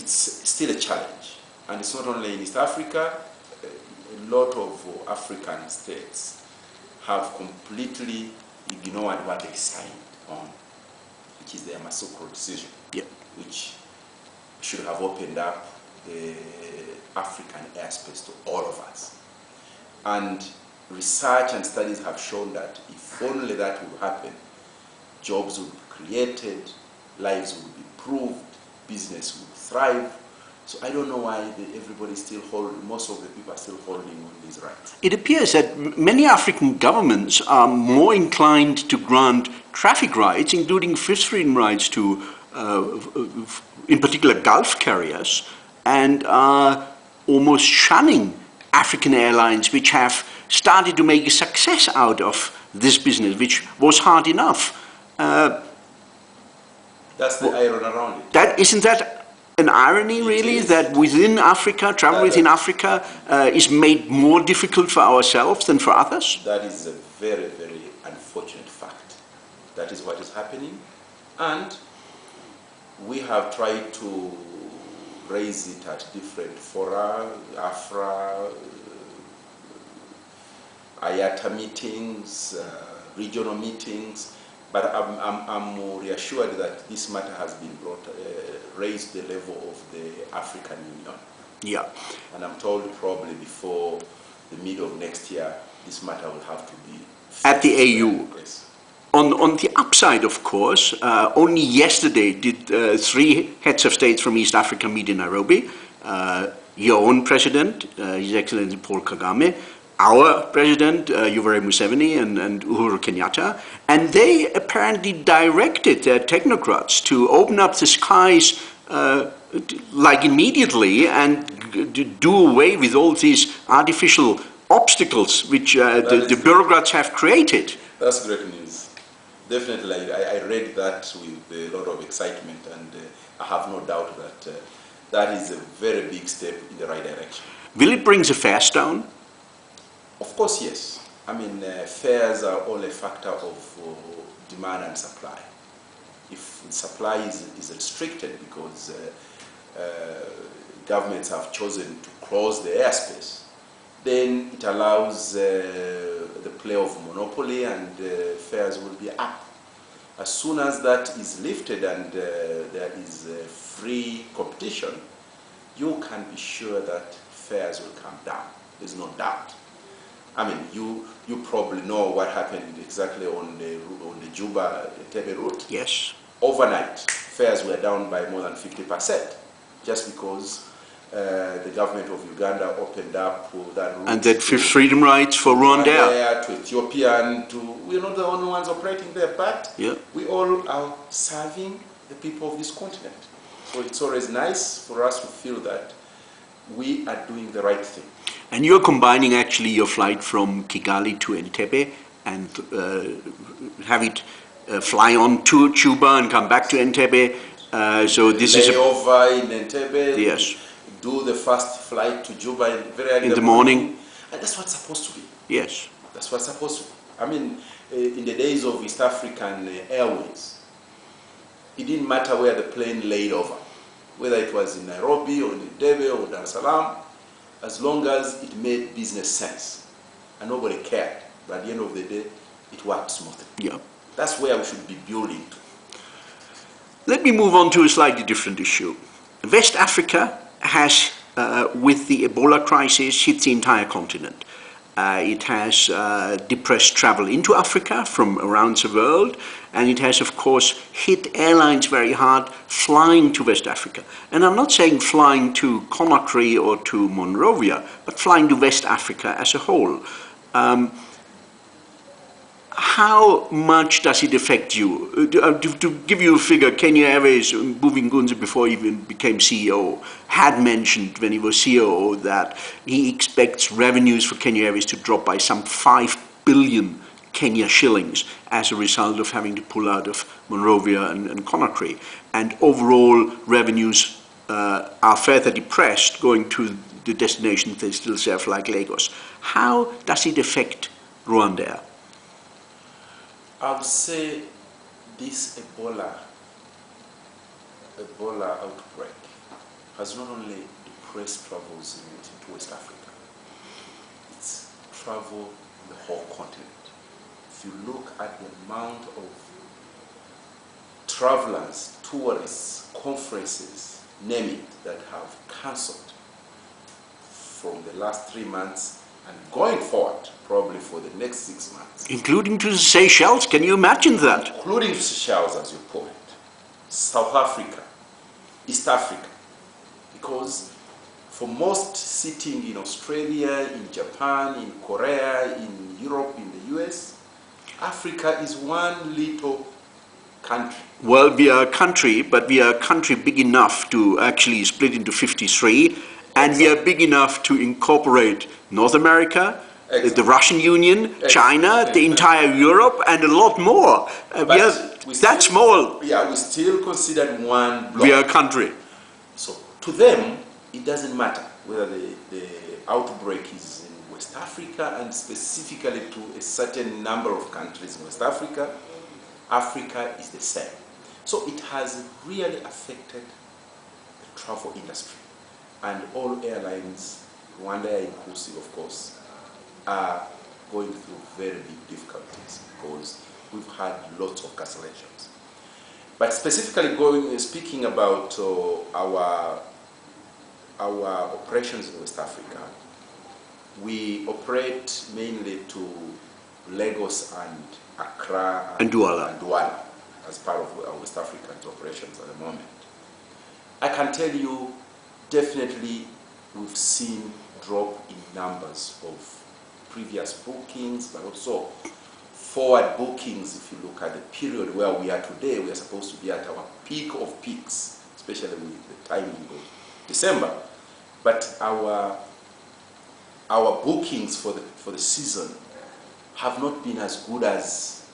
it's still a challenge. And it's not only in East Africa, a lot of African states have completely ignored what they signed on, which is the Yamoussoukro decision, which should have opened up the African airspace to all of us. And research and studies have shown that if only that would happen, jobs would be created, lives would be improved, business would thrive. So I don't know why everybody still most of the people are still holding on these rights. It appears that many African governments are more inclined to grant traffic rights, including fifth freedom rights to, in particular, Gulf carriers, and are almost shunning African airlines which have started to make a success out of this business, which was hard enough. That's the irony around it. Isn't that an irony, really, that within Africa, travel within Africa is made more difficult for ourselves than for others? That is a very, very unfortunate fact. That is what is happening. And we have tried to raise it at different fora, AFRA, IATA meetings, regional meetings. But I'm reassured that this matter has been raised to the level of the African Union. Yeah. And I'm told probably before the middle of next year, this matter will have to be at the AU. Yes. On the upside, of course, only yesterday did 3 heads of states from East Africa meet in Nairobi. Your own president, His Excellency Paul Kagame, our president, Yoweri Museveni, and Uhuru Kenyatta, and they apparently directed their technocrats to open up the skies like immediately and do away with all these artificial obstacles which the bureaucrats have created. That's great news. Definitely, I read that with a lot of excitement, and I have no doubt that that is a very big step in the right direction. Will it bring the fares down? Of course, yes. I mean, fares are all a factor of demand and supply. If supply is restricted because governments have chosen to close the airspace, then it allows the play of monopoly, and fares will be up. As soon as that is lifted and there is free competition, you can be sure that fares will come down. There's no doubt. I mean, you probably know what happened exactly on the Juba-Entebbe route. Yes. Overnight, fares were down by more than 50%, just because the government of Uganda opened up that route. And that fifth freedom rights for RwandAir. To Ethiopian, we're not the only ones operating there, but we all are serving the people of this continent. So it's always nice for us to feel that we are doing the right thing. And you're combining actually your flight from Kigali to Entebbe and have it fly on to Juba and come back to Entebbe. So this is layover in Entebbe. Yes. Do the first flight to Juba very early in the morning. And that's what's supposed to be. Yes. That's what's supposed to be. I mean, in the days of East African Airways, it didn't matter where the plane laid over, whether it was in Nairobi or in Entebbe or Dar es Salaam, as long as it made business sense. And nobody cared. But at the end of the day, it worked smoothly. Yeah. That's where we should be building to. Let me move on to a slightly different issue. West Africa has, with the Ebola crisis, hit the entire continent. It has depressed travel into Africa from around the world, and it has, of course, hit airlines very hard flying to West Africa. And I'm not saying flying to Conakry or to Monrovia, but flying to West Africa as a whole. How much does it affect you? To give you a figure, Kenya Airways, Mbuvi Ngunzi, before he even became CEO, had mentioned when he was CEO that he expects revenues for Kenya Airways to drop by some 5 billion Kenya shillings as a result of having to pull out of Monrovia and Conakry. And overall revenues are further depressed going to the destinations they still serve, like Lagos. How does it affect RwandAir? I would say this Ebola outbreak has not only depressed travels into West Africa, it's travel the whole continent. If you look at the amount of travelers, tourists, conferences, name it, that have cancelled from the last 3 months and going forward, probably for the next 6 months. Including to the Seychelles, can you imagine that? Including Seychelles, as you point, South Africa, East Africa, because for most sitting in Australia, in Japan, in Korea, in Europe, in the US, Africa is one little country. Well, we are a country, but we are a country big enough to actually split into 53, and we are big enough to incorporate North America, the Russian Union, China, the entire Europe, and a lot more. That's small. Yeah, we still considered one bloc. We are a country. So to them, it doesn't matter whether the outbreak is in West Africa and specifically to a certain number of countries in West Africa. Africa is the same. So it has really affected the travel industry, and all airlines, RwandAir inclusive of course, are going through very big difficulties because we've had lots of cancellations. But specifically speaking about our operations in West Africa, we operate mainly to Lagos and Accra and Douala as part of our West African operations at the moment. I can tell you, definitely we've seen drop in numbers of previous bookings, but also forward bookings. If you look at the period where we are today, we are supposed to be at our peak of peaks, especially with the timing of December. But our bookings for the season have not been as good as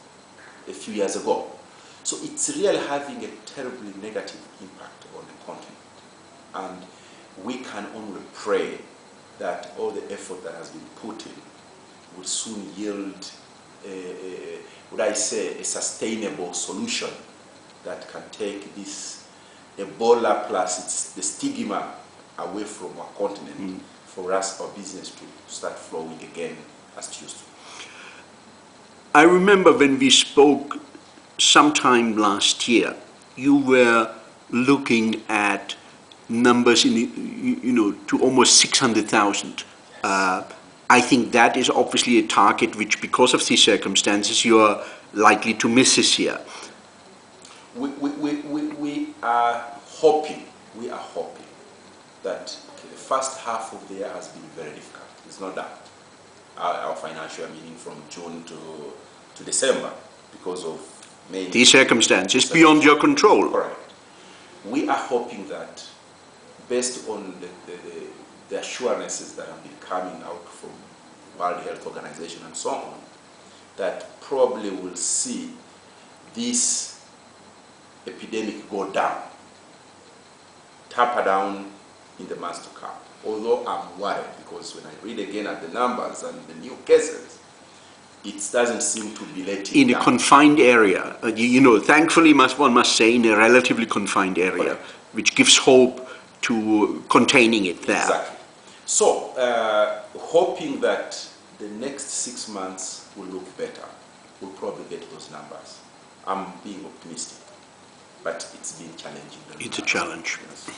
a few years ago. So it's really having a terribly negative impact on the continent. And we can only pray that all the effort that has been put in will soon yield, a sustainable solution that can take this Ebola plus the stigma away from our continent for us, our business to start flowing again as it used to. I remember when we spoke sometime last year, you were looking at numbers to almost 600,000. I think that is obviously a target which, because of these circumstances, you are likely to miss this year. We are hoping that the first half of the year has been very difficult. It's not that. Our financial, meaning from June to December, because of mainly these circumstances beyond your control. Correct. We are hoping that, based on the assurances that have been coming out from World Health Organization and so on, that probably we'll see this epidemic go down, taper down in the months to come. Although I'm worried, because when I read again at the numbers and the new cases, it doesn't seem to be letting in down. A confined area, thankfully one must say in a relatively confined area, Correct. Which gives hope to containing it there. Exactly. So, hoping that the next 6 months will look better, we'll probably get those numbers. I'm being optimistic, but it's been challenging. It's a challenge. Yes.